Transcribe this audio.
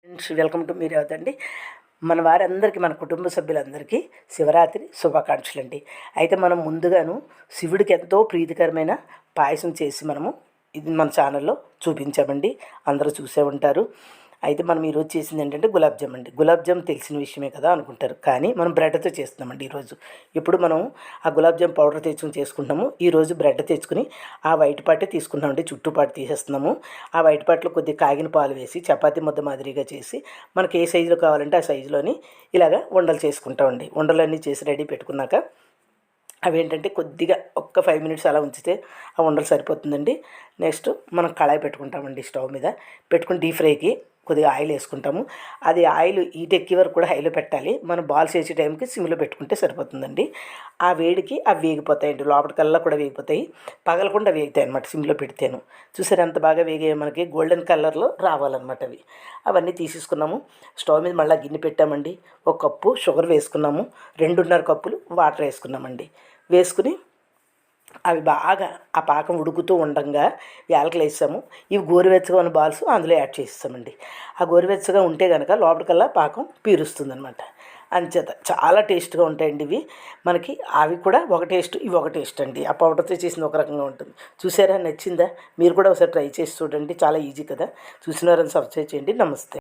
Friends, welcome to మీరు అవుతండి. మన వారందరికీ, మన కుటుంబ సభ్యులందరికీ శివరాత్రి శుభాకాంక్షలు అండి. అయితే మనం ముందుగాను శివుడికి ఎంతో ప్రీతికరమైన పాయసం చేసి మనము ఇది మన ఛానల్లో చూపించామండి. అందరూ చూసే ఉంటారు. అయితే మనం ఈరోజు చేసింది ఏంటంటే గులాబ్ జామ్ అండి. గులాబ్ జామ్ తెలిసిన విషయమే కదా అనుకుంటారు, కానీ మనం బ్రెడ్తో చేస్తున్నామండి ఈరోజు. ఇప్పుడు మనం ఆ గులాబ్ జామ్ పౌడర్ తెచ్చుకుని చేసుకుంటాము. ఈరోజు బ్రెడ్ తెచ్చుకుని ఆ వైట్ పార్టే తీసుకున్నామండి, చుట్టుపాటు తీసేస్తున్నాము. ఆ వైట్ పార్ట్లో కొద్దిగా కాగిన పాలు వేసి చపాతీ ముద్ద మాదిరిగా చేసి మనకి ఏ సైజులో కావాలంటే ఆ సైజులోని ఇలాగ ఉండలు చేసుకుంటామండి. ఉండలన్నీ చేసి రెడీ పెట్టుకున్నాక అవేంటంటే కొద్దిగా ఒక్క 5 మినిట్స్ అలా ఉంచితే ఆ ఉండలు సరిపోతుందండి. నెక్స్ట్ మనం కళాయి పెట్టుకుంటామండి, స్టవ్ మీద పెట్టుకుని డీప్ ఫ్రైకి కొద్దిగా ఆయిల్ వేసుకుంటాము. అది ఆయిల్ హీట్ ఎక్కే వరకు కూడా హైలో పెట్టాలి. మనం బాల్స్ వేసే టైంకి సిమ్లో పెట్టుకుంటే సరిపోతుందండి. ఆ వేడికి అవి వేగిపోతాయండి, లోపలికల్లా కూడా వేగిపోతాయి, పగలకుండా వేగుతాయి అనమాట సిమ్లో పెడితేను. చూసారు ఎంత బాగా వేగాయి, మనకి గోల్డెన్ కలర్లో రావాలన్నమాట అవి. అవన్నీ తీసేసుకున్నాము. స్టవ్ మీద మళ్ళీ గిన్నె పెట్టామండి. ఒక కప్పు షుగర్ వేసుకున్నాము, 2.5 కప్పులు వాటర్ వేసుకున్నామండి. వేసుకుని అవి బాగా ఆ పాకం ఉడుకుతూ ఉండగా యాలకులు వేసాము. ఇవి గోరువెచ్చగా ఉన్న బాల్స్ అందులో యాడ్ చేస్తామండి. ఆ గోరువెచ్చగా ఉంటే కనుక లోపలికల్లా పాకం పీరుస్తుంది అనమాట. అంచేత చాలా టేస్ట్గా ఉంటాయండి ఇవి. మనకి అవి కూడా ఒక టేస్ట్, ఇవి ఒక టేస్ట్ అండి. ఆ పౌడర్తో చేసింది ఒక రకంగా ఉంటుంది. చూసారా, నచ్చిందా? మీరు కూడా ఒకసారి ట్రై చేసి చూడండి, చాలా ఈజీ కదా. చూసిన వారిని సబ్స్క్రైబ్ చేయండి. నమస్తే.